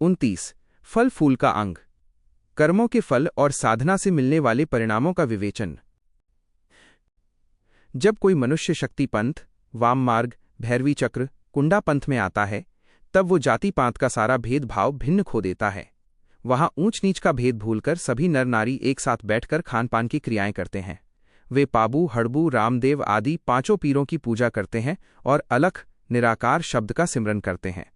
29 फल फूल का अंग। कर्मों के फल और साधना से मिलने वाले परिणामों का विवेचन। जब कोई मनुष्य शक्ति पंथ, वाम मार्ग, भैरवी चक्र, कुंडा पंथ में आता है, तब वो जाति पात का सारा भेदभाव भिन्न खो देता है। वहां ऊंच नीच का भेद भूलकर सभी नर नारी एक साथ बैठकर खान पान की क्रियाएं करते हैं। वे पाबू, हड़बू, रामदेव आदि पांचों पीरों की पूजा करते हैं और अलख निराकार शब्द का सिमरन करते हैं।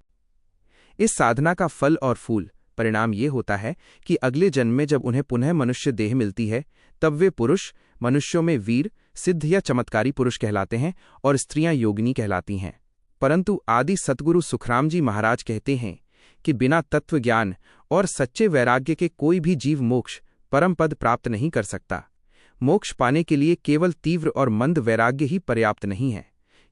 इस साधना का फल और फूल परिणाम ये होता है कि अगले जन्म में जब उन्हें पुनः मनुष्य देह मिलती है, तब वे पुरुष मनुष्यों में वीर, सिद्ध या चमत्कारी पुरुष कहलाते हैं और स्त्रियां योगिनी कहलाती हैं। परंतु आदि सतगुरु सुखराम जी महाराज कहते हैं कि बिना तत्व ज्ञान और सच्चे वैराग्य के कोई भी जीव मोक्ष परम पद प्राप्त नहीं कर सकता। मोक्ष पाने के लिए केवल तीव्र और मंद वैराग्य ही पर्याप्त नहीं है,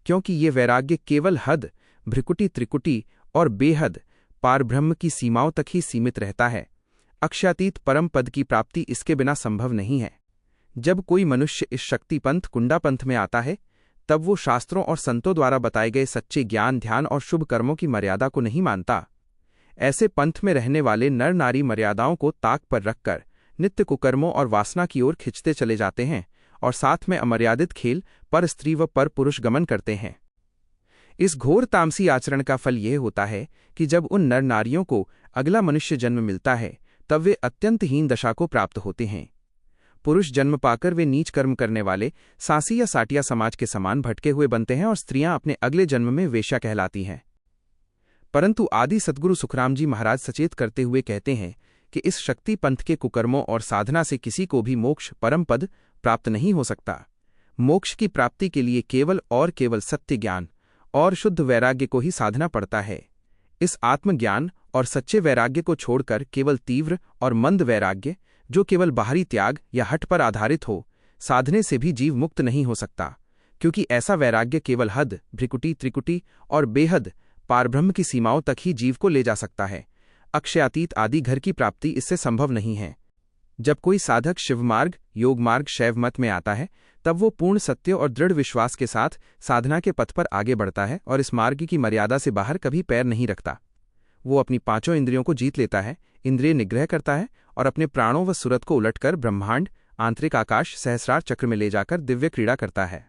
क्योंकि ये वैराग्य केवल हद, भ्रिकुटी, त्रिकुटी और बेहद पारब्रह्म की सीमाओं तक ही सीमित रहता है। अक्षयातीत परम पद की प्राप्ति इसके बिना संभव नहीं है। जब कोई मनुष्य इस शक्ति पंथ, कुंडा पंथ में आता है, तब वो शास्त्रों और संतों द्वारा बताए गए सच्चे ज्ञान, ध्यान और शुभ कर्मों की मर्यादा को नहीं मानता। ऐसे पंथ में रहने वाले नर नारी मर्यादाओं को ताक पर रखकर नित्य कुकर्मों और वासना की ओर खिंचते चले जाते हैं और साथ में अमर्यादित खेल, पर स्त्री व पर पुरुष गमन करते हैं। इस घोर तामसी आचरण का फल यह होता है कि जब उन नर नारियों को अगला मनुष्य जन्म मिलता है, तब वे अत्यंत हीन दशा को प्राप्त होते हैं। पुरुष जन्म पाकर वे नीच कर्म करने वाले सासी या साटिया समाज के समान भटके हुए बनते हैं और स्त्रियां अपने अगले जन्म में वेश्या कहलाती हैं। परंतु आदि सद्गुरु सुखराम जी महाराज सचेत करते हुए कहते हैं कि इस शक्ति पंथ के कुकर्मों और साधना से किसी को भी मोक्ष परम पद प्राप्त नहीं हो सकता। मोक्ष की प्राप्ति के लिए केवल और केवल सत्य ज्ञान और शुद्ध वैराग्य को ही साधना पड़ता है। इस आत्मज्ञान और सच्चे वैराग्य को छोड़कर केवल तीव्र और मंद वैराग्य, जो केवल बाहरी त्याग या हठ पर आधारित हो, साधने से भी जीव मुक्त नहीं हो सकता, क्योंकि ऐसा वैराग्य केवल हद, भ्रिकुटी, त्रिकुटी और बेहद पारब्रह्म की सीमाओं तक ही जीव को ले जा सकता है। अक्षयातीत आदि घर की प्राप्ति इससे संभव नहीं है। जब कोई साधक शिवमार्ग, योग मार्ग, शैव मत में आता है, तब वो पूर्ण सत्य और दृढ़ विश्वास के साथ साधना के पथ पर आगे बढ़ता है और इस मार्ग की मर्यादा से बाहर कभी पैर नहीं रखता। वो अपनी पांचों इंद्रियों को जीत लेता है, इंद्रिय निग्रह करता है और अपने प्राणों व सुरत को उलटकर ब्रह्मांड, आंतरिक आकाश, सहस्रार चक्र में ले जाकर दिव्य क्रीड़ा करता है।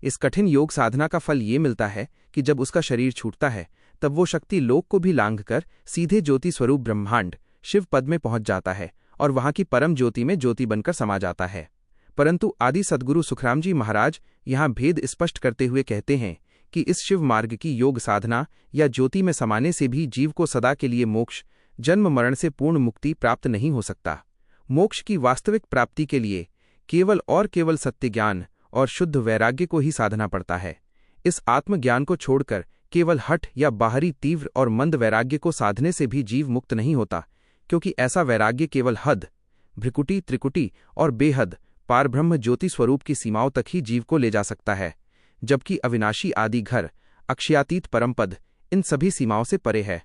इस कठिन योग साधना का फल ये मिलता है कि जब उसका शरीर छूटता है, तब वो शक्ति लोक को भी लांघकर सीधे ज्योति स्वरूप ब्रह्मांड, शिव पद में पहुंच जाता है और वहां की परम ज्योति में ज्योति बनकर समा जाता है। परंतु आदि सद्गुरु सुखराम जी महाराज यहां भेद स्पष्ट करते हुए कहते हैं कि इस शिव मार्ग की योग साधना या ज्योति में समाने से भी जीव को सदा के लिए मोक्ष, जन्म मरण से पूर्ण मुक्ति प्राप्त नहीं हो सकता। मोक्ष की वास्तविक प्राप्ति के लिए केवल और केवल सत्य ज्ञान और शुद्ध वैराग्य को ही साधना पड़ता है। इस आत्मज्ञान को छोड़कर केवल हठ या बाहरी तीव्र और मंद वैराग्य को साधने से भी जीव मुक्त नहीं होता, क्योंकि ऐसा वैराग्य केवल हद, भ्रिकुटी, त्रिकुटी और बेहद पारब्रह्म ज्योति स्वरूप की सीमाओं तक ही जीव को ले जा सकता है, जबकि अविनाशी आदि घर, अक्षयातीत परमपद इन सभी सीमाओं से परे है।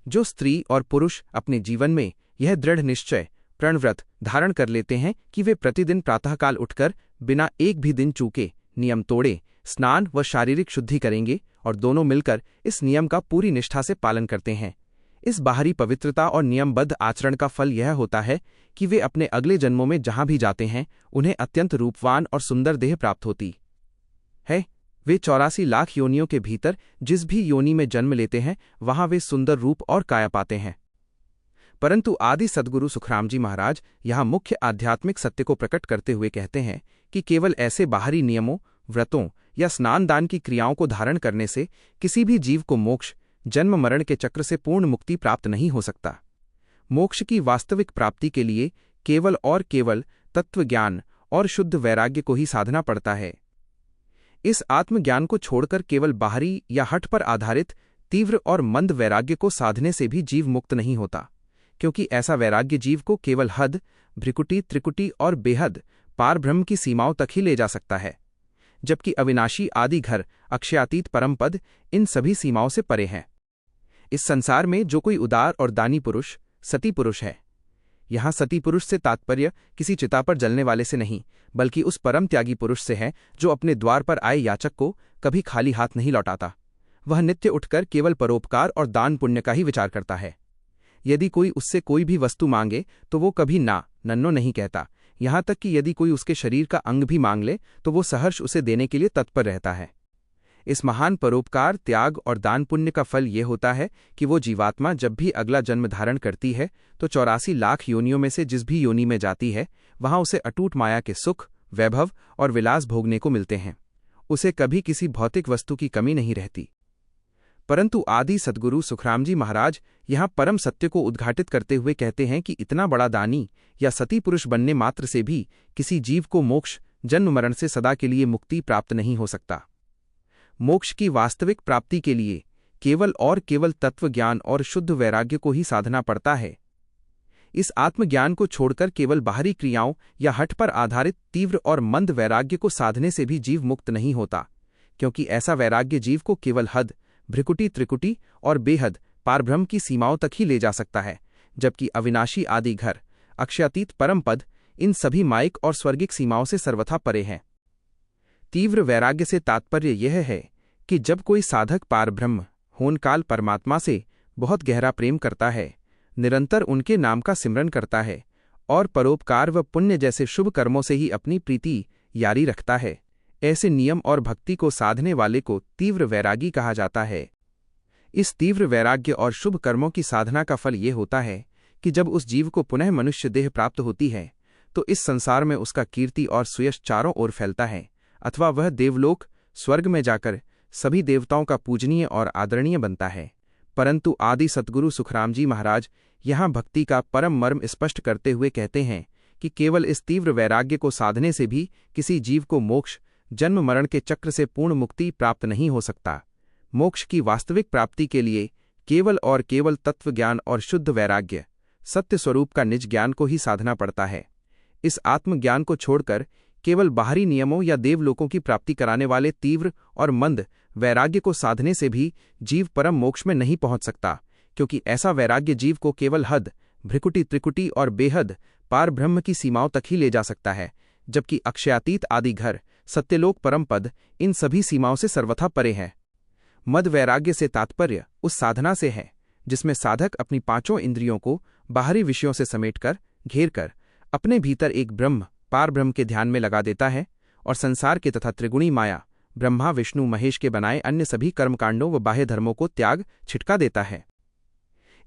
जो स्त्री और पुरुष अपने जीवन में यह दृढ़ निश्चय, प्रणव्रत धारण कर लेते हैं कि वे प्रतिदिन प्रातःकाल उठकर बिना एक भी दिन चूके, नियम तोड़े, स्नान व शारीरिक शुद्धि करेंगे और दोनों मिलकर इस नियम का पूरी निष्ठा से पालन करते हैं, इस बाहरी पवित्रता और नियमबद्ध आचरण का फल यह होता है कि वे अपने अगले जन्मों में जहां भी जाते हैं, उन्हें अत्यंत रूपवान और सुंदर देह प्राप्त होती है। वे 84 लाख योनियों के भीतर जिस भी योनि में जन्म लेते हैं, वहां वे सुंदर रूप और काया पाते हैं। परंतु आदि सद्गुरु सुखराम जी महाराज यहां मुख्य आध्यात्मिक सत्य को प्रकट करते हुए कहते हैं कि केवल ऐसे बाहरी नियमों, व्रतों या स्नान दान की क्रियाओं को धारण करने से किसी भी जीव को मोक्ष, जन्म मरण के चक्र से पूर्ण मुक्ति प्राप्त नहीं हो सकता। मोक्ष की वास्तविक प्राप्ति के लिए केवल और केवल तत्व ज्ञान और शुद्ध वैराग्य को ही साधना पड़ता है। इस आत्मज्ञान को छोड़कर केवल बाहरी या हठ पर आधारित तीव्र और मंद वैराग्य को साधने से भी जीव मुक्त नहीं होता, क्योंकि ऐसा वैराग्य जीव को केवल हद, भ्रिकुटी, त्रिकुटी और बेहद पारब्रह्म की सीमाओं तक ही ले जा सकता है, जबकि अविनाशी आदि घर, अक्षयातीत परमपद इन सभी सीमाओं से परे हैं। इस संसार में जो कोई उदार और दानी पुरुष, सती पुरुष है, यहां सती पुरुष से तात्पर्य किसी चिता पर जलने वाले से नहीं, बल्कि उस परम त्यागी पुरुष से है जो अपने द्वार पर आए याचक को कभी खाली हाथ नहीं लौटाता। वह नित्य उठकर केवल परोपकार और दान पुण्य का ही विचार करता है। यदि कोई उससे कोई भी वस्तु मांगे तो वो कभी ना नन्नो नहीं कहता। यहाँ तक कि यदि कोई उसके शरीर का अंग भी मांग ले तो वो सहर्ष उसे देने के लिए तत्पर रहता है। इस महान परोपकार, त्याग और दान पुण्य का फल ये होता है कि वो जीवात्मा जब भी अगला जन्म धारण करती है तो 84 लाख योनियों में से जिस भी योनि में जाती है वहां उसे अटूट माया के सुख, वैभव और विलास भोगने को मिलते हैं। उसे कभी किसी भौतिक वस्तु की कमी नहीं रहती। परंतु आदि सद्गुरु सुखरामजी महाराज यहाँ परम सत्य को उद्घाटित करते हुए कहते हैं कि इतना बड़ा दानी या सती पुरुष बनने मात्र से भी किसी जीव को मोक्ष, जन्म मरण से सदा के लिए मुक्ति प्राप्त नहीं हो सकता। मोक्ष की वास्तविक प्राप्ति के लिए केवल और केवल तत्व ज्ञान और शुद्ध वैराग्य को ही साधना पड़ता है। इस आत्मज्ञान को छोड़कर केवल बाहरी क्रियाओं या हठ पर आधारित तीव्र और मंद वैराग्य को साधने से भी जीव मुक्त नहीं होता, क्योंकि ऐसा वैराग्य जीव को केवल हद, भ्रिकुटी, त्रिकुटी और बेहद पारब्रह्म की सीमाओं तक ही ले जा सकता है, जबकि अविनाशी आदि घर, अक्षयातीत परम पद इन सभी माइक और स्वर्गिक सीमाओं से सर्वथा परे हैं। तीव्र वैराग्य से तात्पर्य यह है कि जब कोई साधक पारब्रह्म होनकाल परमात्मा से बहुत गहरा प्रेम करता है, निरंतर उनके नाम का सिमरन करता है और परोपकार व पुण्य जैसे शुभ कर्मों से ही अपनी प्रीति यारी रखता है, ऐसे नियम और भक्ति को साधने वाले को तीव्र वैरागी कहा जाता है। इस तीव्र वैराग्य और शुभ कर्मों की साधना का फल ये होता है कि जब उस जीव को पुनः मनुष्य देह प्राप्त होती है तो इस संसार में उसका कीर्ति और सुयश चारों ओर फैलता है, अथवा वह देवलोक स्वर्ग में जाकर सभी देवताओं का पूजनीय और आदरणीय बनता है। परंतु आदि सद्गुरु सुखरामजी महाराज यहाँ भक्ति का परम मर्म स्पष्ट करते हुए कहते हैं कि केवल इस तीव्र वैराग्य को साधने से भी किसी जीव को मोक्ष, जन्म मरण के चक्र से पूर्ण मुक्ति प्राप्त नहीं हो सकता। मोक्ष की वास्तविक प्राप्ति के लिए केवल और केवल तत्वज्ञान और शुद्ध वैराग्य, सत्य स्वरूप का निज ज्ञान को ही साधना पड़ता है। इस आत्मज्ञान को छोड़कर केवल बाहरी नियमों या देवलोकों की प्राप्ति कराने वाले तीव्र और मंद वैराग्य को साधने से भी जीव परम मोक्ष में नहीं पहुंच सकता, क्योंकि ऐसा वैराग्य जीव को केवल हद, भ्रिकुटी, त्रिकुटी और बेहद पार ब्रह्म की सीमाओं तक ही ले जा सकता है, जबकि अक्षयातीत आदि घर, सत्यलोक परम पद इन सभी सीमाओं से सर्वथा परे है। मद वैराग्य से तात्पर्य उस साधना से है जिसमें साधक अपनी पांचों इंद्रियों को बाहरी विषयों से समेटकर, घेर कर अपने भीतर एक ब्रह्म, पार ब्रह्म के ध्यान में लगा देता है और संसार के तथा त्रिगुणी माया, ब्रह्मा विष्णु महेश के बनाए अन्य सभी कर्मकांडों व बाह्य धर्मों को त्याग छिटका देता है।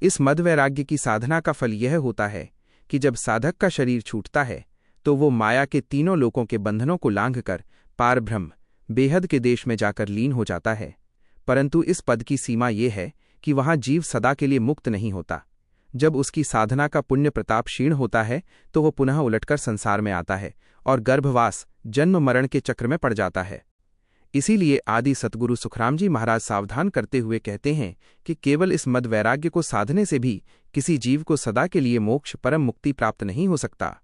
इस मद वैराग्य की साधना का फल यह होता है कि जब साधक का शरीर छूटता है तो वो माया के तीनों लोकों के बंधनों को लांघकर पार ब्रह्म, बेहद के देश में जाकर लीन हो जाता है। परंतु इस पद की सीमा ये है कि वहां जीव सदा के लिए मुक्त नहीं होता। जब उसकी साधना का पुण्य प्रताप क्षीण होता है तो वह पुनः उलटकर संसार में आता है और गर्भवास, जन्म मरण के चक्र में पड़ जाता है। इसीलिए आदि सद्गुरु सुखरामजी महाराज सावधान करते हुए कहते हैं कि केवल इस मद वैराग्य को साधने से भी किसी जीव को सदा के लिए मोक्ष, परम मुक्ति प्राप्त नहीं हो सकता।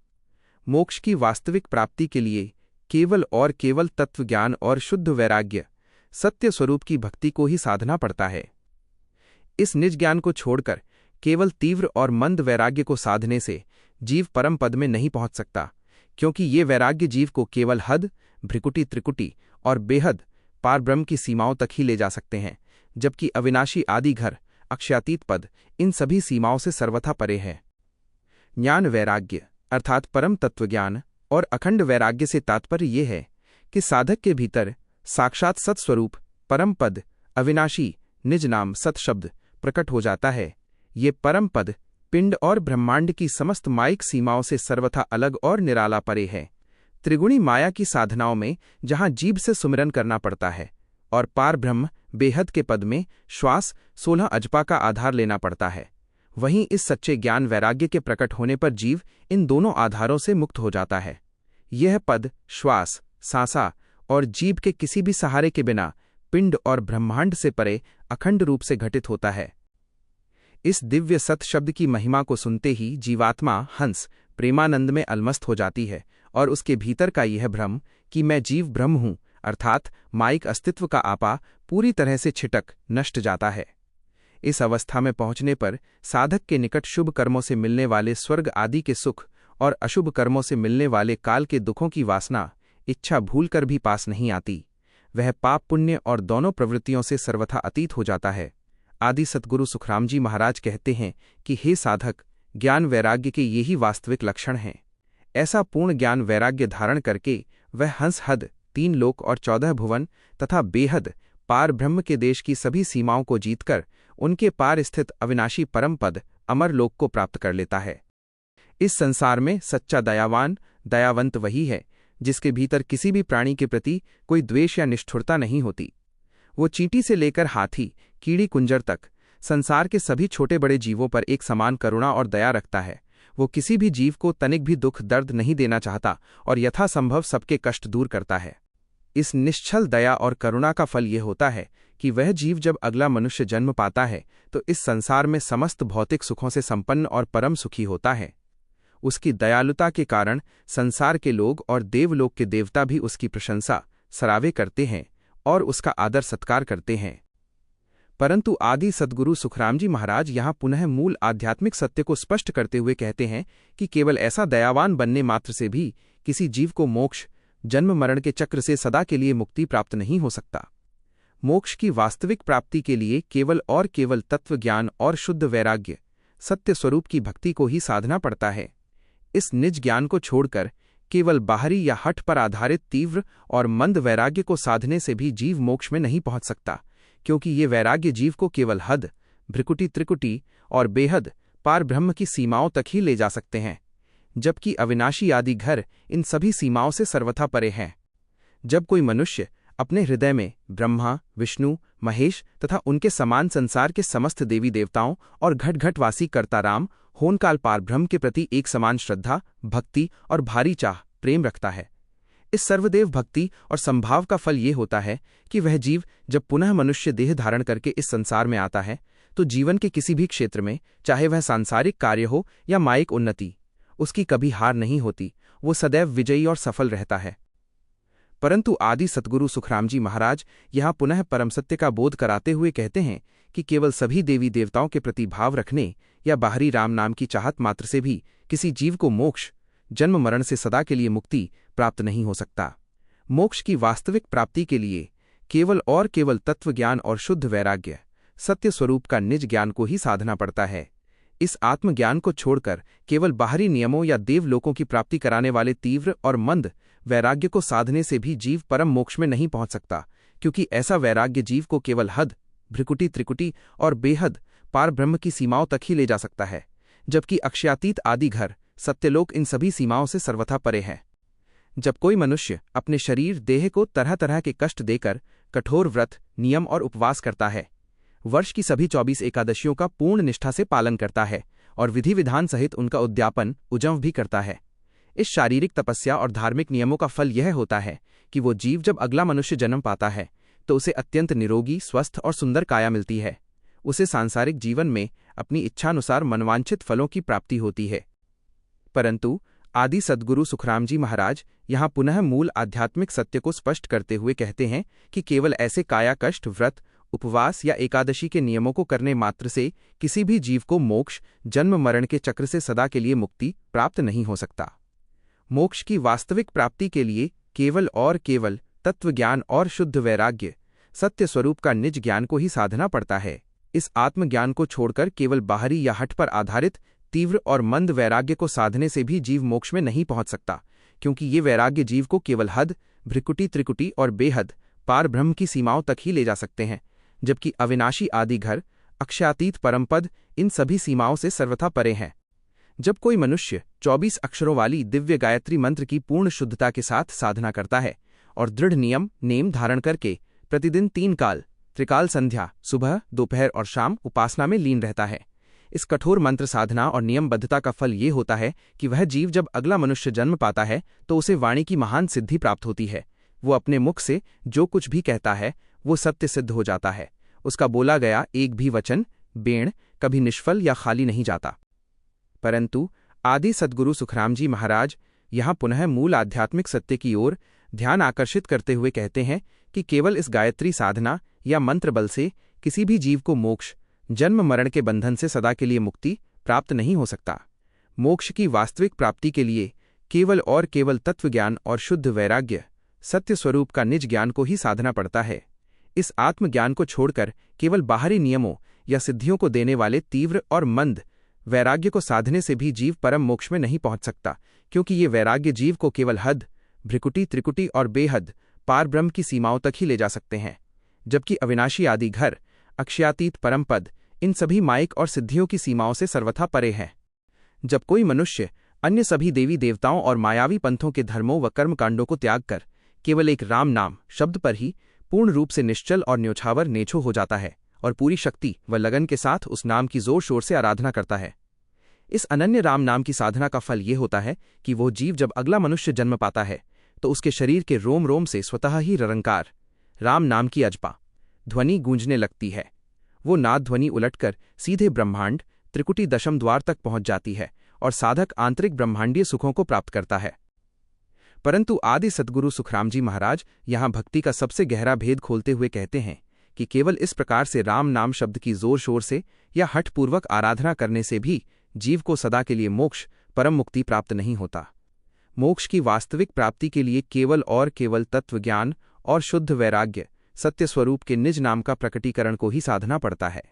मोक्ष की वास्तविक प्राप्ति के लिए केवल और केवल तत्वज्ञान और शुद्ध वैराग्य, सत्य स्वरूप की भक्ति को ही साधना पड़ता है। इस निज ज्ञान को छोड़कर केवल तीव्र और मंद वैराग्य को साधने से जीव परम पद में नहीं पहुंच सकता, क्योंकि ये वैराग्य जीव को केवल हद, भ्रिकुटी, त्रिकुटी और बेहद पार ब्रह्म की सीमाओं तक ही ले जा सकते हैं, जबकि अविनाशी आदि घर, अक्षयातीत पद इन सभी सीमाओं से सर्वथा परे है। ज्ञान वैराग्य अर्थात परम तत्वज्ञान और अखंड वैराग्य से तात्पर्य यह है कि साधक के भीतर साक्षात सत्स्वरूप, परम पद, अविनाशी निज नाम सत शब्द प्रकट हो जाता है। ये परम पद पिंड और ब्रह्मांड की समस्त माइक सीमाओं से सर्वथा अलग और निराला परे है। त्रिगुणी माया की साधनाओं में जहां जीभ से सुमिरन करना पड़ता है और पार ब्रह्म, बेहद के पद में श्वास 16 अजपा का आधार लेना पड़ता है, वहीं इस सच्चे ज्ञान वैराग्य के प्रकट होने पर जीव इन दोनों आधारों से मुक्त हो जाता है। यह पद श्वास, सांसा और जीभ के किसी भी सहारे के बिना पिंड और ब्रह्मांड से परे अखंड रूप से घटित होता है। इस दिव्य सत शब्द की महिमा को सुनते ही जीवात्मा हंस प्रेमानंद में अलमस्त हो जाती है और उसके भीतर का यह भ्रम कि मैं जीव ब्रह्म हूं अर्थात माइक अस्तित्व का आपा पूरी तरह से छिटक नष्ट जाता है। इस अवस्था में पहुंचने पर साधक के निकट शुभ कर्मों से मिलने वाले स्वर्ग आदि के सुख और अशुभ कर्मों से मिलने वाले काल के दुखों की वासना, इच्छा भूलकर भी पास नहीं आती। वह पाप पुण्य और दोनों प्रवृत्तियों से सर्वथा अतीत हो जाता है। आदि सद्गुरु सुखराम जी महाराज कहते हैं कि हे साधक, ज्ञान वैराग्य के यही वास्तविक लक्षण हैं। ऐसा पूर्ण ज्ञान वैराग्य धारण करके वह हंस हद, 3 लोक और 14 भुवन तथा बेहद पार ब्रह्म के देश की सभी सीमाओं को जीतकर उनके पार स्थित अविनाशी परम पद अमर लोक को प्राप्त कर लेता है। इस संसार में सच्चा दयावान, दयावंत वही है जिसके भीतर किसी भी प्राणी के प्रति कोई द्वेष या निष्ठुरता नहीं होती। वो चींटी से लेकर हाथी, कीड़ी कुंजर तक संसार के सभी छोटे बड़े जीवों पर एक समान करुणा और दया रखता है। वो किसी भी जीव को तनिक भी दुख दर्द नहीं देना चाहता और यथासंभव सबके कष्ट दूर करता है। इस निश्चल दया और करुणा का फल ये होता है कि वह जीव जब अगला मनुष्य जन्म पाता है तो इस संसार में समस्त भौतिक सुखों से संपन्न और परम सुखी होता है। उसकी दयालुता के कारण संसार के लोग और देवलोक के देवता भी उसकी प्रशंसा सरावे करते हैं और उसका आदर सत्कार करते हैं। परंतु आदि सद्गुरु सुखराम जी महाराज यहाँ पुनः मूल आध्यात्मिक सत्य को स्पष्ट करते हुए कहते हैं कि केवल ऐसा दयावान बनने मात्र से भी किसी जीव को मोक्ष, जन्म मरण के चक्र से सदा के लिए मुक्ति प्राप्त नहीं हो सकता। मोक्ष की वास्तविक प्राप्ति के लिए केवल और केवल तत्व ज्ञान और शुद्ध वैराग्य, सत्य स्वरूप की भक्ति को ही साधना पड़ता है। इस निज ज्ञान को छोड़कर केवल बाहरी या हठ पर आधारित तीव्र और मंद वैराग्य को साधने से भी जीव मोक्ष में नहीं पहुंच सकता, क्योंकि ये वैराग्य जीव को केवल हद, भ्रिकुटी, त्रिकुटी और बेहद पार ब्रह्म की सीमाओं तक ही ले जा सकते हैं, जबकि अविनाशी आदि घर इन सभी सीमाओं से सर्वथा परे हैं। जब कोई मनुष्य अपने हृदय में ब्रह्मा, विष्णु, महेश तथा उनके समान संसार के समस्त देवी देवताओं और घट घट वासी कर्ता राम, होनकाल पार ब्रह्म के प्रति एक समान श्रद्धा, भक्ति और भारी चाह, प्रेम रखता है, इस सर्वदेव भक्ति और संभाव का फल ये होता है कि वह जीव जब पुनः मनुष्य देह धारण करके इस संसार में आता है तो जीवन के किसी भी क्षेत्र में, चाहे वह सांसारिक कार्य हो या मायिक उन्नति, उसकी कभी हार नहीं होती। वो सदैव विजयी और सफल रहता है। परंतु आदि सद्गुरु सुखराम जी महाराज यहाँ पुनः परम सत्य का बोध कराते हुए कहते हैं कि केवल सभी देवी देवताओं के प्रति भाव रखने या बाहरी राम नाम की चाहत मात्र से भी किसी जीव को मोक्ष, जन्म मरण से सदा के लिए मुक्ति प्राप्त नहीं हो सकता। मोक्ष की वास्तविक प्राप्ति के लिए केवल और केवल तत्व ज्ञान और शुद्ध वैराग्य, सत्य स्वरूप का निज ज्ञान को ही साधना पड़ता है। इस आत्मज्ञान को छोड़कर केवल बाहरी नियमों या देवलोकों की प्राप्ति कराने वाले तीव्र और मंद वैराग्य को साधने से भी जीव परम मोक्ष में नहीं पहुंच सकता, क्योंकि ऐसा वैराग्य जीव को केवल हद, भ्रिकुटी, त्रिकुटी और बेहद पार ब्रह्म की सीमाओं तक ही ले जा सकता है, जबकि अक्षयातीत आदि घर, सत्यलोक इन सभी सीमाओं से सर्वथा परे है। जब कोई मनुष्य अपने शरीर देह को तरह तरह के कष्ट देकर कठोर व्रत, नियम और उपवास करता है, वर्ष की सभी 24 एकादशियों का पूर्ण निष्ठा से पालन करता है और विधि विधान सहित उनका उद्यापन उजव भी करता है, इस शारीरिक तपस्या और धार्मिक नियमों का फल यह होता है कि वो जीव जब अगला मनुष्य जन्म पाता है तो उसे अत्यंत निरोगी, स्वस्थ और सुंदर काया मिलती है। उसे सांसारिक जीवन में अपनी इच्छानुसार मनवांछित फलों की प्राप्ति होती है। परंतु आदि सद्गुरु सुखराम जी महाराज यहाँ पुनः मूल आध्यात्मिक सत्य को स्पष्ट करते हुए कहते हैं कि केवल ऐसे काया कष्ट, व्रत, उपवास या एकादशी के नियमों को करने मात्र से किसी भी जीव को मोक्ष, जन्म मरण के चक्र से सदा के लिए मुक्ति प्राप्त नहीं हो सकता। मोक्ष की वास्तविक प्राप्ति के लिए केवल और केवल तत्वज्ञान और शुद्ध वैराग्य, सत्य स्वरूप का निज ज्ञान को ही साधना पड़ता है। इस आत्मज्ञान को छोड़कर केवल बाहरी या हठ पर आधारित तीव्र और मंद वैराग्य को साधने से भी जीव मोक्ष में नहीं पहुंच सकता, क्योंकि ये वैराग्य जीव को केवल हद, भ्रिकुटी, त्रिकुटी और बेहद पार ब्रह्म की सीमाओं तक ही ले जा सकते हैं, जबकि अविनाशी आदि घर, अक्षयातीत परमपद इन सभी सीमाओं से सर्वथा परे हैं। जब कोई मनुष्य 24 अक्षरों वाली दिव्य गायत्री मंत्र की पूर्ण शुद्धता के साथ साधना करता है और दृढ़ नियम नेम धारण करके प्रतिदिन 3 काल, त्रिकाल संध्या, सुबह, दोपहर और शाम उपासना में लीन रहता है, इस कठोर मंत्र साधना और नियमबद्धता का फल ये होता है कि वह जीव जब अगला मनुष्य जन्म पाता है तो उसे वाणी की महान सिद्धि प्राप्त होती है। वो अपने मुख से जो कुछ भी कहता है वो सत्य सिद्ध हो जाता है। उसका बोला गया एक भी वचन, बेण कभी निष्फल या खाली नहीं जाता। परंतु आदि सद्गुरु सुखराम जी महाराज यहाँ पुनः मूल आध्यात्मिक सत्य की ओर ध्यान आकर्षित करते हुए कहते हैं कि केवल इस गायत्री साधना या मंत्र बल से किसी भी जीव को मोक्ष, जन्म मरण के बंधन से सदा के लिए मुक्ति प्राप्त नहीं हो सकता। मोक्ष की वास्तविक प्राप्ति के लिए केवल और केवल तत्वज्ञान और शुद्ध वैराग्य, सत्य स्वरूप का निज ज्ञान को ही साधना पड़ता है। इस आत्मज्ञान को छोड़कर केवल बाहरी नियमों या सिद्धियों को देने वाले तीव्र और मंद वैराग्य को साधने से भी जीव परम मोक्ष में नहीं पहुंच सकता, क्योंकि ये वैराग्य जीव को केवल हद, भ्रिकुटी, त्रिकुटी और बेहद पार ब्रह्म की सीमाओं तक ही ले जा सकते हैं, जबकि अविनाशी आदि घर, अक्षयातीत परम पद इन सभी माइक और सिद्धियों की सीमाओं से सर्वथा परे है। जब कोई मनुष्य अन्य सभी देवी देवताओं और मायावी पंथों के धर्मों व कर्मकांडों को त्याग कर केवल एक राम नाम शब्द पर ही पूर्ण रूप से निश्चल और न्योछावर नेछो हो जाता है और पूरी शक्ति व लगन के साथ उस नाम की जोर शोर से आराधना करता है, इस अनन्य राम नाम की साधना का फल ये होता है कि वो जीव जब अगला मनुष्य जन्म पाता है तो उसके शरीर के रोम रोम से स्वतः ही ररंकार राम नाम की अजपा ध्वनि गूंजने लगती है। वो नाद ध्वनि उलटकर सीधे ब्रह्मांड त्रिकुटी दशम द्वार तक पहुंच जाती है और साधक आंतरिक ब्रह्मांडीय सुखों को प्राप्त करता है। परंतु आदि सद्गुरु सुखराम जी महाराज यहाँ भक्ति का सबसे गहरा भेद खोलते हुए कहते हैं कि केवल इस प्रकार से राम नाम शब्द की जोर शोर से या हठपूर्वक आराधना करने से भी जीव को सदा के लिए मोक्ष परम मुक्ति प्राप्त नहीं होता। मोक्ष की वास्तविक प्राप्ति के लिए केवल और केवल तत्व ज्ञान और शुद्ध वैराग्य सत्य स्वरूप के निज नाम का प्रकटीकरण को ही साधना पड़ता है।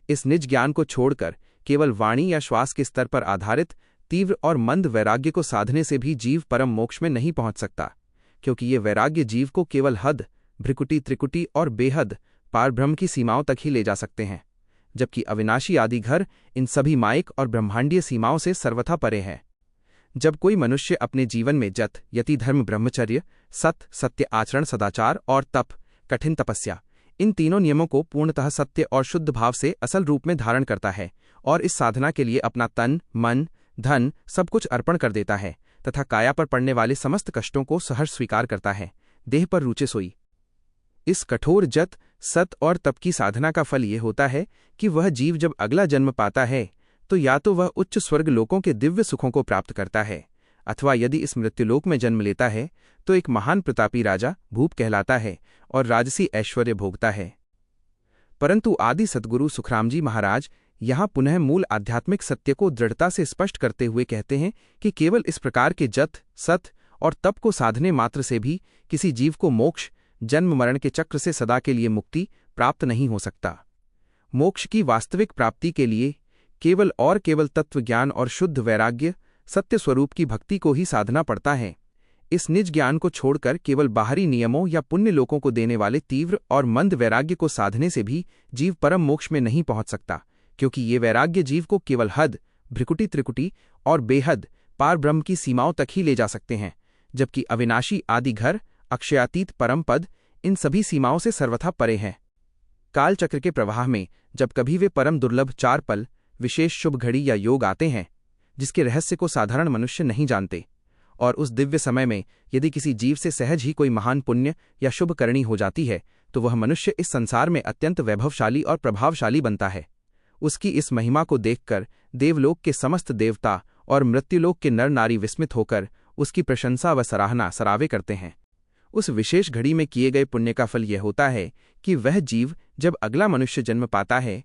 इस निज ज्ञान को छोड़कर केवल वाणी या श्वास के स्तर पर आधारित तीव्र और मंद वैराग्य को साधने से भी जीव परम मोक्ष में नहीं पहुंच सकता, क्योंकि ये वैराग्य जीव को केवल हद, भ्रिकुटी, त्रिकुटी और बेहद पार ब्रह्म की सीमाओं तक ही ले जा सकते हैं, जबकि अविनाशी आदि घर इन सभी माइक और ब्रह्मांडीय सीमाओं से सर्वथा परे है। जब कोई मनुष्य अपने जीवन में जत, यति, धर्म, ब्रह्मचर्य, सत्य आचरण, सदाचार और तप, कठिन तपस्या इन तीनों नियमों को पूर्णतः सत्य और शुद्ध भाव से असल रूप में धारण करता है और इस साधना के लिए अपना तन, मन, धन सब कुछ अर्पण कर देता है तथा काया पर पड़ने वाले समस्त कष्टों को सहर्ष स्वीकार करता है, देह पर रुचे सोई, इस कठोर जत, सत और तप की साधना का फल ये होता है कि वह जीव जब अगला जन्म पाता है तो या तो वह उच्च स्वर्ग लोकों के दिव्य सुखों को प्राप्त करता है, अथवा यदि इस मृत्युलोक में जन्म लेता है तो एक महान प्रतापी राजा भूप कहलाता है और राजसी ऐश्वर्य भोगता है। परंतु आदि सद्गुरु सुखराम जी महाराज यहाँ पुनः मूल आध्यात्मिक सत्य को दृढ़ता से स्पष्ट करते हुए कहते हैं कि केवल इस प्रकार के जत, सत और तप को साधने मात्र से भी किसी जीव को मोक्ष, जन्म मरण के चक्र से सदा के लिए मुक्ति प्राप्त नहीं हो सकता। मोक्ष की वास्तविक प्राप्ति के लिए केवल और केवल तत्व ज्ञान और शुद्ध वैराग्य सत्य स्वरूप की भक्ति को ही साधना पड़ता है। इस निज ज्ञान को छोड़कर केवल बाहरी नियमों या पुण्य लोकों को देने वाले तीव्र और मंद वैराग्य को साधने से भी जीव परम मोक्ष में नहीं पहुंच सकता, क्योंकि ये वैराग्य जीव को केवल हद, भ्रिकुटी, त्रिकुटी और बेहद पार ब्रह्म की सीमाओं तक ही ले जा सकते हैं, जबकि अविनाशी आदि घर, अक्षयातीत परम पद इन सभी सीमाओं से सर्वथा परे हैं। काल चक्र के प्रवाह में जब कभी वे परम दुर्लभ 4 पल, विशेष शुभ घड़ी या योग आते हैं जिसके रहस्य को साधारण मनुष्य नहीं जानते, और उस दिव्य समय में यदि किसी जीव से सहज ही कोई महान पुण्य या शुभ करणी हो जाती है तो वह मनुष्य इस संसार में अत्यंत वैभवशाली और प्रभावशाली बनता है। उसकी इस महिमा को देखकर देवलोक के समस्त देवता और मृत्युलोक के नर नारी विस्मित होकर उसकी प्रशंसा व सराहना सरावे करते हैं। उस विशेष घड़ी में किए गए पुण्य का फल यह होता है कि वह जीव जब अगला मनुष्य जन्म पाता है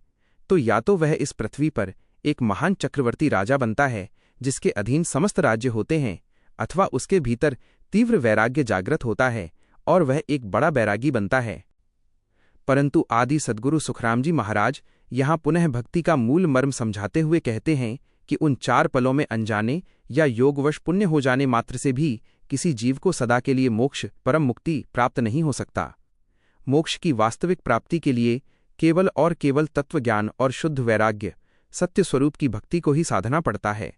तो या तो वह इस पृथ्वी पर एक महान चक्रवर्ती राजा बनता है जिसके अधीन समस्त राज्य होते हैं, अथवा उसके भीतर तीव्र वैराग्य जागृत होता है और वह एक बड़ा बैरागी बनता है। परंतु आदि सद्गुरु सुखराम जी महाराज यहाँ पुनः भक्ति का मूल मर्म समझाते हुए कहते हैं कि उन 4 पलों में अनजाने या योगवश पुण्य हो जाने मात्र से भी किसी जीव को सदा के लिए मोक्ष, परम मुक्ति प्राप्त नहीं हो सकता। मोक्ष की वास्तविक प्राप्ति के लिए केवल और केवल तत्वज्ञान और शुद्ध वैराग्य सत्य स्वरूप की भक्ति को ही साधना पड़ता है।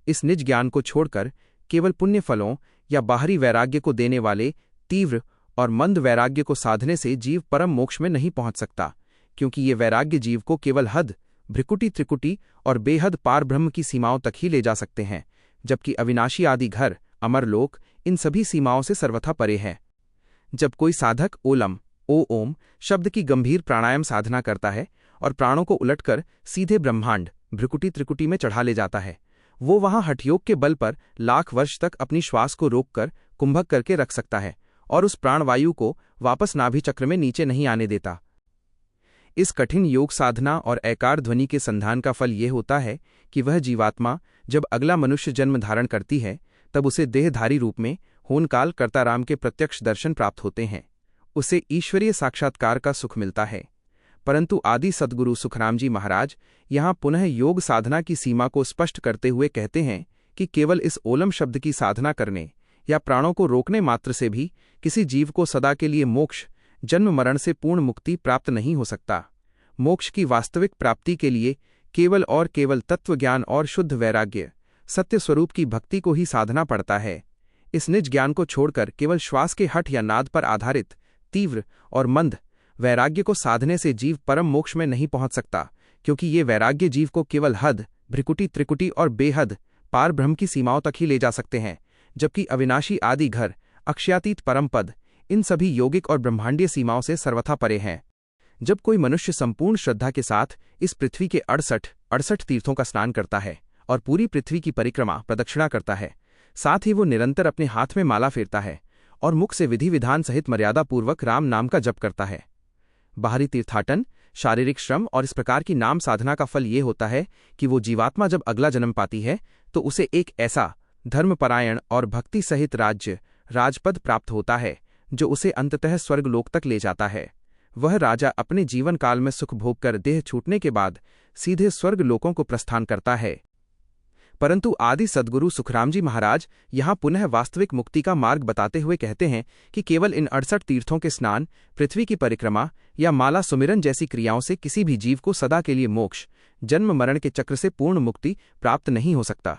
इस निज ज्ञान को छोड़कर केवल पुण्य फलों या बाहरी वैराग्य को देने वाले तीव्र और मंद वैराग्य को साधने से जीव परम मोक्ष में नहीं पहुंच सकता, क्योंकि ये वैराग्य जीव को केवल हद, भ्रिकुटी, त्रिकुटी और बेहद पार ब्रह्म की सीमाओं तक ही ले जा सकते हैं, जबकि अविनाशी आदि घर, अमरलोक इन सभी सीमाओं से सर्वथा परे है। जब कोई साधक ओम शब्द की गंभीर प्राणायाम साधना करता है और प्राणों को उलटकर सीधे ब्रह्मांड, भ्रिकुटी, त्रिकुटी में चढ़ा ले जाता है, वो वहां हठयोग के बल पर लाख वर्ष तक अपनी श्वास को रोककर कुंभक करके रख सकता है और उस प्राणवायु को वापस नाभि चक्र में नीचे नहीं आने देता। इस कठिन योग साधना और ऐकार ध्वनि के संधान का फल ये होता है कि वह जीवात्मा जब अगला मनुष्य जन्म धारण करती है तब उसे देहधारी रूप में होनकाल कर्ताराम के प्रत्यक्ष दर्शन प्राप्त होते हैं। उसे ईश्वरीय साक्षात्कार का सुख मिलता है। परंतु आदि सद्गुरु सुखराम जी महाराज यहाँ पुनः योग साधना की सीमा को स्पष्ट करते हुए कहते हैं कि केवल इस ओलम शब्द की साधना करने या प्राणों को रोकने मात्र से भी किसी जीव को सदा के लिए मोक्ष, जन्म मरण से पूर्ण मुक्ति प्राप्त नहीं हो सकता। मोक्ष की वास्तविक प्राप्ति के लिए केवल और केवल तत्वज्ञान और शुद्ध वैराग्य, सत्य स्वरूप की भक्ति को ही साधना पड़ता है। इस निज ज्ञान को छोड़कर केवल श्वास के हठ या नाद पर आधारित तीव्र और मंद वैराग्य को साधने से जीव परम मोक्ष में नहीं पहुंच सकता, क्योंकि ये वैराग्य जीव को केवल हद, भ्रिकुटी, त्रिकुटी और बेहद पार ब्रह्म की सीमाओं तक ही ले जा सकते हैं, जबकि अविनाशी आदि घर, अक्षयातीत परम पद इन सभी यौगिक और ब्रह्मांडीय सीमाओं से सर्वथा परे हैं। जब कोई मनुष्य संपूर्ण श्रद्धा के साथ इस पृथ्वी के 68 तीर्थों का स्नान करता है और पूरी पृथ्वी की परिक्रमा प्रदक्षिणा करता है, साथ ही वो निरंतर अपने हाथ में माला फेरता है और मुख से विधि विधान सहित मर्यादापूर्वक राम नाम का जप करता है। बाहरी तीर्थाटन, शारीरिक श्रम और इस प्रकार की नाम साधना का फल ये होता है कि वो जीवात्मा जब अगला जन्म पाती है तो उसे एक ऐसा धर्मपरायण और भक्ति सहित राजपद प्राप्त होता है जो उसे अंततः स्वर्गलोक तक ले जाता है। वह राजा अपने जीवन काल में सुख भोग कर देह छूटने के बाद सीधे स्वर्ग लोकों को प्रस्थान करता है। परंतु आदि सद्गुरु सुखराम जी महाराज यहाँ पुनः वास्तविक मुक्ति का मार्ग बताते हुए कहते हैं कि केवल इन 68 तीर्थों के स्नान, पृथ्वी की परिक्रमा या माला सुमिरन जैसी क्रियाओं से किसी भी जीव को सदा के लिए मोक्ष, जन्म मरण के चक्र से पूर्ण मुक्ति प्राप्त नहीं हो सकता।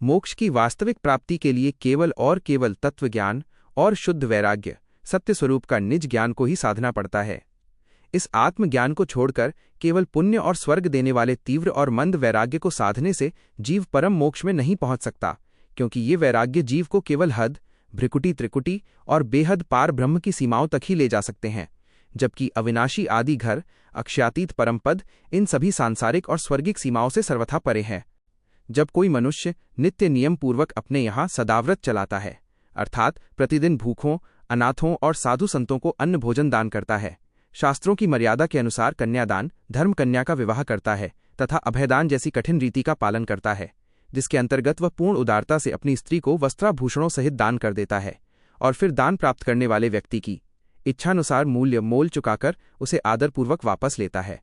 मोक्ष की वास्तविक प्राप्ति के लिए केवल और केवल तत्वज्ञान और शुद्ध वैराग्य, सत्य स्वरूप का निज ज्ञान को ही साधना पड़ता है। इस आत्मज्ञान को छोड़कर केवल पुण्य और स्वर्ग देने वाले तीव्र और मंद वैराग्य को साधने से जीव परम मोक्ष में नहीं पहुंच सकता, क्योंकि ये वैराग्य जीव को केवल हद, भ्रिकुटी, त्रिकुटी और बेहद पार ब्रह्म की सीमाओं तक ही ले जा सकते हैं, जबकि अविनाशी आदि घर, अक्षयातीत परमपद इन सभी सांसारिक और स्वर्गिक सीमाओं से सर्वथा परे हैं। जब कोई मनुष्य नित्य नियम पूर्वक अपने यहाँ सदाव्रत चलाता है, अर्थात प्रतिदिन भूखों, अनाथों और साधु संतों को अन्न भोजन दान करता है, शास्त्रों की मर्यादा के अनुसार कन्यादान, धर्म कन्या का विवाह करता है तथा अभयदान जैसी कठिन रीति का पालन करता है, जिसके अंतर्गत वह पूर्ण उदारता से अपनी स्त्री को वस्त्राभूषणों सहित दान कर देता है और फिर दान प्राप्त करने वाले व्यक्ति की इच्छानुसार मोल चुकाकर उसे आदरपूर्वक वापस लेता है।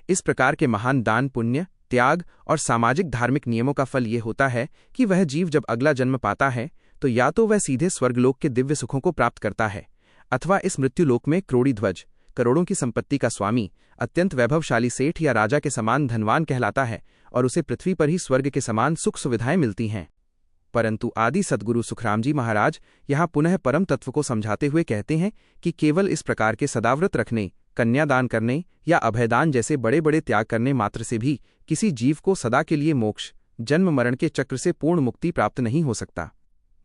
इस प्रकार के महान दान, पुण्य, त्याग और सामाजिक धार्मिक नियमों का फल ये होता है कि वह जीव जब अगला जन्म पाता है तो या तो वह सीधे स्वर्गलोक के दिव्य सुखों को प्राप्त करता है, अथवा इस मृत्युलोक में क्रोड़ी ध्वज, करोड़ों की संपत्ति का स्वामी, अत्यंत वैभवशाली सेठ या राजा के समान धनवान कहलाता है और उसे पृथ्वी पर ही स्वर्ग के समान सुख सुविधाएं मिलती हैं। परंतु आदि सद्गुरु सुखराम जी महाराज यहाँ पुनः परम तत्व को समझाते हुए कहते हैं कि केवल इस प्रकार के सदाव्रत रखने, कन्यादान करने या अभयदान जैसे बड़े बड़े त्याग करने मात्र से भी किसी जीव को सदा के लिए मोक्ष, जन्म मरण के चक्र से पूर्ण मुक्ति प्राप्त नहीं हो सकता।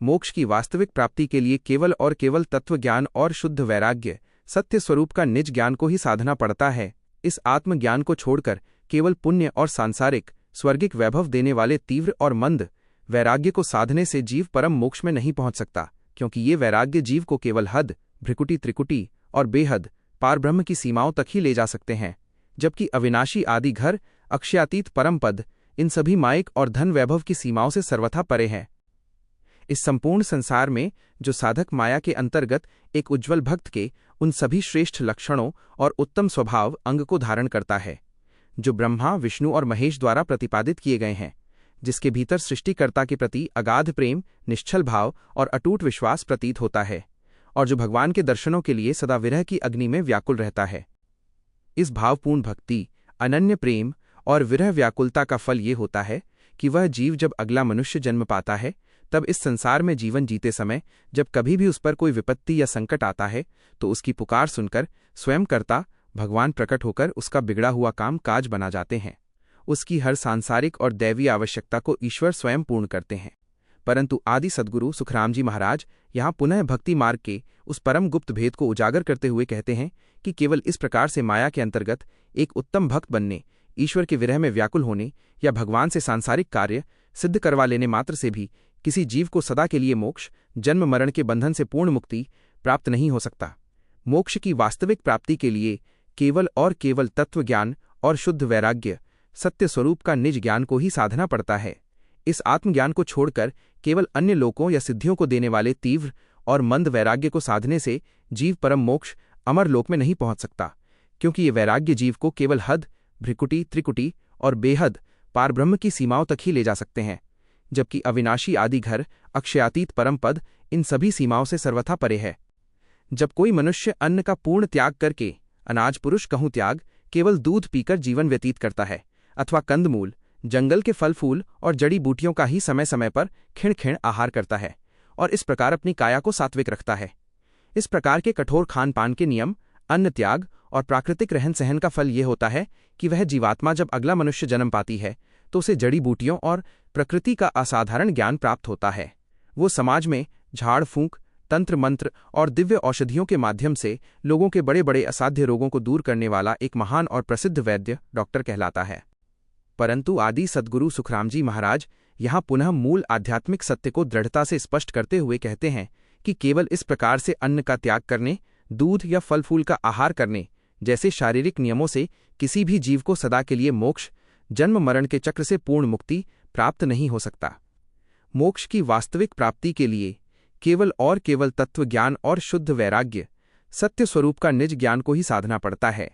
मोक्ष की वास्तविक प्राप्ति के लिए केवल और केवल तत्वज्ञान और शुद्ध वैराग्य, सत्य स्वरूप का निज ज्ञान को ही साधना पड़ता है। इस आत्मज्ञान को छोड़कर केवल पुण्य और सांसारिक, स्वर्गिक वैभव देने वाले तीव्र और मंद वैराग्य को साधने से जीव परम मोक्ष में नहीं पहुंच सकता, क्योंकि ये वैराग्य जीव को केवल हद, भ्रिकुटी, त्रिकुटी और बेहद पार ब्रह्म की सीमाओं तक ही ले जा सकते हैं, जबकि अविनाशी आदि घर, अक्षयातीत परम पद इन सभी मायिक और धन वैभव की सीमाओं से सर्वथा परे हैं। इस संपूर्ण संसार में जो साधक माया के अंतर्गत एक उज्ज्वल भक्त के उन सभी श्रेष्ठ लक्षणों और उत्तम स्वभाव अंग को धारण करता है जो ब्रह्मा, विष्णु और महेश द्वारा प्रतिपादित किए गए हैं, जिसके भीतर सृष्टिकर्ता के प्रति अगाध प्रेम, निश्चल भाव और अटूट विश्वास प्रतीत होता है, और जो भगवान के दर्शनों के लिए सदा विरह की अग्नि में व्याकुल रहता है। इस भावपूर्ण भक्ति, अनन्य प्रेम और विरह व्याकुलता का फल ये होता है कि वह जीव जब अगला मनुष्य जन्म पाता है तब इस संसार में जीवन जीते समय जब कभी भी उस पर कोई विपत्ति या संकट आता है तो उसकी पुकार सुनकर स्वयं कर्ता भगवान प्रकट होकर उसका बिगड़ा हुआ काम काज बना जाते हैं। उसकी हर सांसारिक और दैवीय आवश्यकता को ईश्वर स्वयं पूर्ण करते हैं। परंतु आदि सद्गुरु सुखराम जी महाराज यहाँ पुनः भक्ति मार्ग के उस परम गुप्त भेद को उजागर करते हुए कहते हैं कि केवल इस प्रकार से माया के अंतर्गत एक उत्तम भक्त बनने, ईश्वर के विरह में व्याकुल होने या भगवान से सांसारिक कार्य सिद्ध करवा लेने मात्र से भी किसी जीव को सदा के लिए मोक्ष, जन्म मरण के बंधन से पूर्ण मुक्ति प्राप्त नहीं हो सकता। मोक्ष की वास्तविक प्राप्ति के लिए केवल और केवल तत्वज्ञान और शुद्ध वैराग्य, सत्य स्वरूप का निज ज्ञान को ही साधना पड़ता है। इस आत्मज्ञान को छोड़कर केवल अन्य लोकों या सिद्धियों को देने वाले तीव्र और मंद वैराग्य को साधने से जीव परम मोक्ष, अमर लोक में नहीं पहुंच सकता, क्योंकि ये वैराग्य जीव को केवल हद, भ्रिकुटी, त्रिकुटी और बेहद पारब्रह्म की सीमाओं तक ही ले जा सकते हैं, जबकि अविनाशी आदि घर, अक्षयातीत परम पद इन सभी सीमाओं से सर्वथा परे है। जब कोई मनुष्य अन्न का पूर्ण त्याग करके, अनाज पुरुष कहूँ त्याग, केवल दूध पीकर जीवन व्यतीत करता है, अथवा कंदमूल, जंगल के फल फूल और जड़ी बूटियों का ही समय समय पर खिण खिण आहार करता है और इस प्रकार अपनी काया को सात्विक रखता है, इस प्रकार के कठोर खान पान के नियम, अन्न त्याग और प्राकृतिक रहन सहन का फल ये होता है कि वह जीवात्मा जब अगला मनुष्य जन्म पाती है तो उसे जड़ी बूटियों और प्रकृति का असाधारण ज्ञान प्राप्त होता है। वो समाज में झाड़ फूंक, तंत्र मंत्र और दिव्य औषधियों के माध्यम से लोगों के बड़े बड़े असाध्य रोगों को दूर करने वाला एक महान और प्रसिद्ध वैद्य डॉक्टर कहलाता है। परंतु आदि सद्गुरु सुखरामजी महाराज यहाँ पुनः मूल आध्यात्मिक सत्य को दृढ़ता से स्पष्ट करते हुए कहते हैं कि केवल इस प्रकार से अन्न का त्याग करने, दूध या फल फूल का आहार करने जैसे शारीरिक नियमों से किसी भी जीव को सदा के लिए मोक्ष, जन्म मरण के चक्र से पूर्ण मुक्ति प्राप्त नहीं हो सकता। मोक्ष की वास्तविक प्राप्ति के लिए केवल तत्व ज्ञान और शुद्ध वैराग्य, सत्य स्वरूप का निज ज्ञान को ही साधना पड़ता है।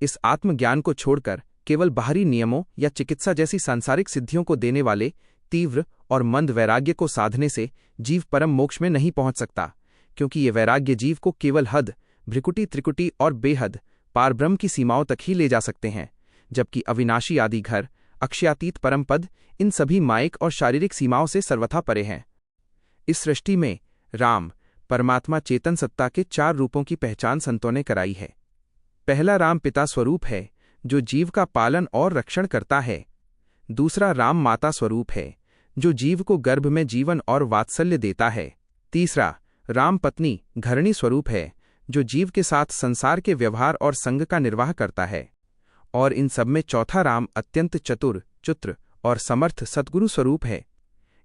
इस आत्मज्ञान को छोड़कर केवल बाहरी नियमों या चिकित्सा जैसी सांसारिक सिद्धियों को देने वाले तीव्र और मंद वैराग्य को साधने से जीव परम मोक्ष में नहीं पहुंच सकता, क्योंकि ये वैराग्य जीव को केवल हद, भ्रिकुटी, त्रिकुटी और बेहद पारब्रह्म की सीमाओं तक ही ले जा सकते हैं, जबकि अविनाशी आदि घर, अक्षयातीत परम पद इन सभी मायिक और शारीरिक सीमाओं से सर्वथा परे हैं। इस सृष्टि में राम, परमात्मा चेतन सत्ता के 4 रूपों की पहचान संतों ने कराई है। पहला राम पिता स्वरूप है, जो जीव का पालन और रक्षण करता है। दूसरा राम माता स्वरूप है, जो जीव को गर्भ में जीवन और वात्सल्य देता है। तीसरा राम पत्नी घरणी स्वरूप है, जो जीव के साथ संसार के व्यवहार और संग का निर्वाह करता है। और इन सब में चौथा राम अत्यंत चतुर, चुत्र और समर्थ सद्गुरु स्वरूप है।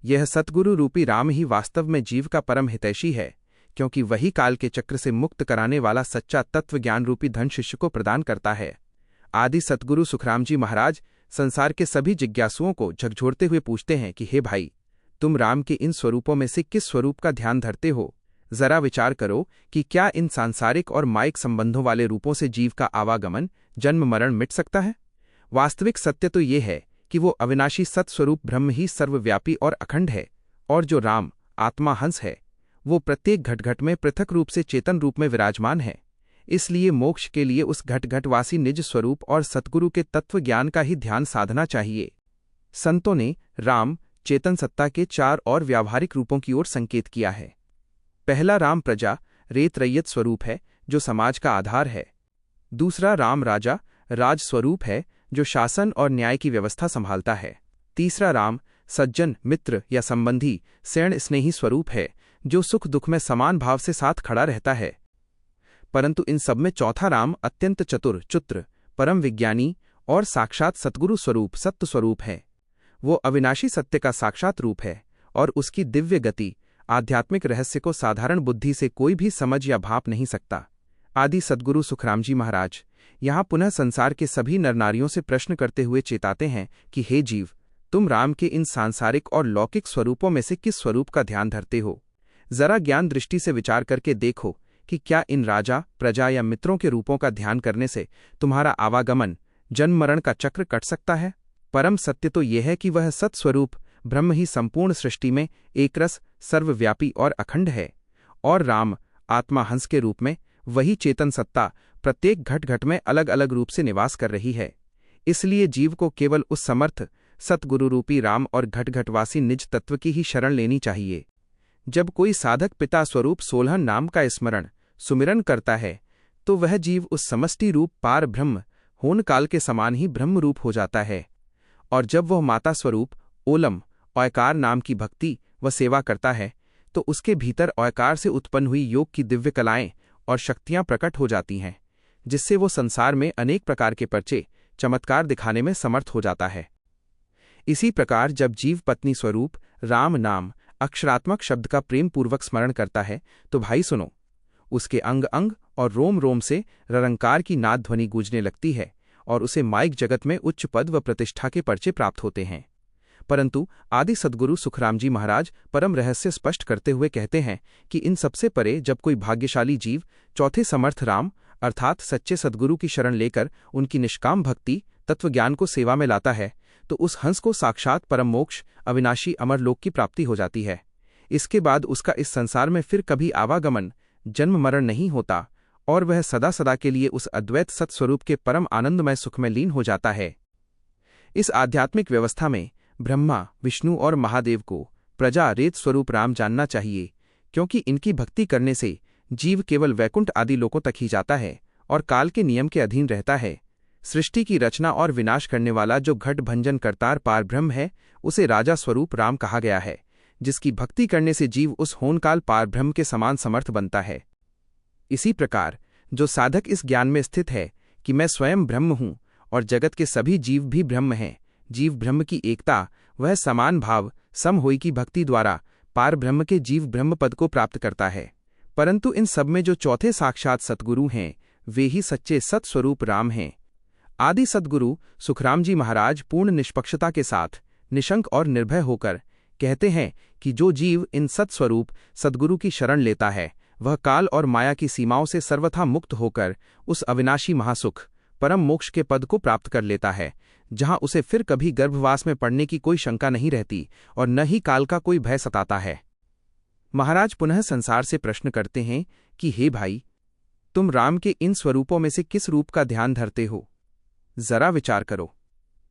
यह सद्गुरु रूपी राम ही वास्तव में जीव का परम हितैषी है, क्योंकि वही काल के चक्र से मुक्त कराने वाला सच्चा तत्व ज्ञान रूपी धन शिष्य को प्रदान करता है। आदि सद्गुरु सुखरामजी महाराज संसार के सभी जिज्ञासुओं को झकझोरते हुए पूछते हैं कि हे भाई, तुम राम के इन स्वरूपों में से किस स्वरूप का ध्यान धरते हो? जरा विचार करो कि क्या इन सांसारिक और माइक संबंधों वाले रूपों से जीव का आवागमन, जन्म मरण मिट सकता है? वास्तविक सत्य तो ये है कि वो अविनाशी सत्स्वरूप ब्रह्म ही सर्वव्यापी और अखंड है, और जो राम आत्मा हंस है वो प्रत्येक घटघट में पृथक रूप से चेतन रूप में विराजमान है। इसलिए मोक्ष के लिए उस घटघटवासी निज स्वरूप और सतगुरु के तत्व ज्ञान का ही ध्यान साधना चाहिए। संतों ने राम चेतन सत्ता के 4 और व्यावहारिक रूपों की ओर संकेत किया है। पहला राम प्रजा रेत रैयत स्वरूप है, जो समाज का आधार है। दूसरा राम राजा राज स्वरूप है, जो शासन और न्याय की व्यवस्था संभालता है। तीसरा राम सज्जन मित्र या संबंधी सैण स्नेही स्वरूप है, जो सुख दुख में समान भाव से साथ खड़ा रहता है। परंतु इन सब में चौथा राम अत्यंत चतुर, चुत्र, परम विज्ञानी और साक्षात सतगुरु स्वरूप सत्य स्वरूप है। वो अविनाशी सत्य का साक्षात रूप है और उसकी दिव्य गति, आध्यात्मिक रहस्य को साधारण बुद्धि से कोई भी समझ या भाप नहीं सकता। आदि सद्गुरु सुखरामजी महाराज यहाँ पुनः संसार के सभी नरनारियों से प्रश्न करते हुए चेताते हैं कि हे जीव, तुम राम के इन सांसारिक और लौकिक स्वरूपों में से किस स्वरूप का ध्यान धरते हो? जरा ज्ञान दृष्टि से विचार करके देखो कि क्या इन राजा, प्रजा या मित्रों के रूपों का ध्यान करने से तुम्हारा आवागमन, जन्म मरण का चक्र कट सकता है? परम सत्य तो यह है कि वह सत्स्वरूप ब्रह्म ही संपूर्ण सृष्टि में एकरस, सर्वव्यापी और अखंड है, और राम आत्मा हंस के रूप में वही चेतन सत्ता प्रत्येक घट घट में अलग अलग रूप से निवास कर रही है। इसलिए जीव को केवल उस समर्थ सतगुरु रूपी राम और घट घटवासी निज तत्व की ही शरण लेनी चाहिए। जब कोई साधक पिता स्वरूप 16 नाम का स्मरण सुमिरन करता है तो वह जीव उस समष्टि रूप पार ब्रह्म होन काल के समान ही ब्रह्म रूप हो जाता है, और जब वह माता स्वरूप ओलम औयकार नाम की भक्ति व सेवा करता है तो उसके भीतर औयकार से उत्पन्न हुई योग की दिव्य कलाएं और शक्तियां प्रकट हो जाती हैं, जिससे वो संसार में अनेक प्रकार के पर्चे चमत्कार दिखाने में समर्थ हो जाता है। इसी प्रकार जब जीव पत्नी स्वरूप राम नाम अक्षरात्मक शब्द का प्रेम पूर्वक स्मरण करता है तो भाई सुनो, उसके अंग अंग और रोम रोम से ररंकार की नाद ध्वनि गूंजने लगती है और उसे माइक जगत में उच्च पद व प्रतिष्ठा के पर्चे प्राप्त होते हैं। परंतु आदि सद्गुरु सुखरामजी महाराज परम रहस्य स्पष्ट करते हुए कहते हैं कि इन सबसे परे जब कोई भाग्यशाली जीव चौथे समर्थ राम अर्थात सच्चे सद्गुरु की शरण लेकर उनकी निष्काम भक्ति तत्वज्ञान को सेवा में लाता है, तो उस हंस को साक्षात परम मोक्ष अविनाशी अमर लोक की प्राप्ति हो जाती है। इसके बाद उसका इस संसार में फिर कभी आवागमन, जन्म मरण नहीं होता और वह सदा सदा के लिए उस अद्वैत सत्स्वरूप के परम आनंदमय सुख में लीन हो जाता है। इस आध्यात्मिक व्यवस्था में ब्रह्मा, विष्णु और महादेव को प्रजा रेत स्वरूप राम जानना चाहिए, क्योंकि इनकी भक्ति करने से जीव केवल वैकुंठ आदि लोकों तक ही जाता है और काल के नियम के अधीन रहता है। सृष्टि की रचना और विनाश करने वाला जो घट भंजन करतार पार ब्रह्म है, उसे राजा स्वरूप राम कहा गया है, जिसकी भक्ति करने से जीव उस होनकाल पार ब्रह्म के समान समर्थ बनता है। इसी प्रकार जो साधक इस ज्ञान में स्थित है कि मैं स्वयं ब्रह्म हूँ और जगत के सभी जीव भी ब्रह्म हैं, जीव ब्रह्म की एकता, वह समान भाव समहोई की भक्ति द्वारा पार ब्रह्म के जीव ब्रह्म पद को प्राप्त करता है। परंतु इन सब में जो चौथे साक्षात सद्गुरु हैं, वे ही सच्चे सत्स्वरूप राम हैं। आदि सद्गुरु सुखराम जी महाराज पूर्ण निष्पक्षता के साथ निशंक और निर्भय होकर कहते हैं कि जो जीव इन सत्स्वरूप सद्गुरु की शरण लेता है, वह काल और माया की सीमाओं से सर्वथा मुक्त होकर उस अविनाशी महासुख परम मोक्ष के पद को प्राप्त कर लेता है, जहां उसे फिर कभी गर्भवास में पड़ने की कोई शंका नहीं रहती और न ही काल का कोई भय सताता है। महाराज पुनः संसार से प्रश्न करते हैं कि हे भाई, तुम राम के इन स्वरूपों में से किस रूप का ध्यान धरते हो? जरा विचार करो।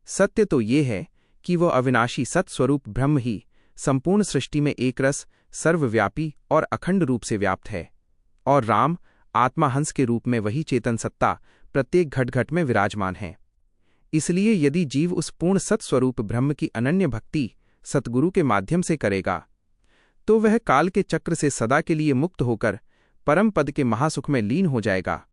सत्य तो ये है कि वह अविनाशी सत्स्वरूप ब्रह्म ही संपूर्ण सृष्टि में एकरस, सर्वव्यापी और अखंड रूप से व्याप्त है, और राम आत्मा हंस के रूप में वही चेतन सत्ता प्रत्येक घट घट में विराजमान है। इसलिए यदि जीव उस पूर्ण सत्स्वरूप ब्रह्म की अनन्य भक्ति सतगुरु के माध्यम से करेगा, तो वह काल के चक्र से सदा के लिए मुक्त होकर परम पद के महासुख में लीन हो जाएगा।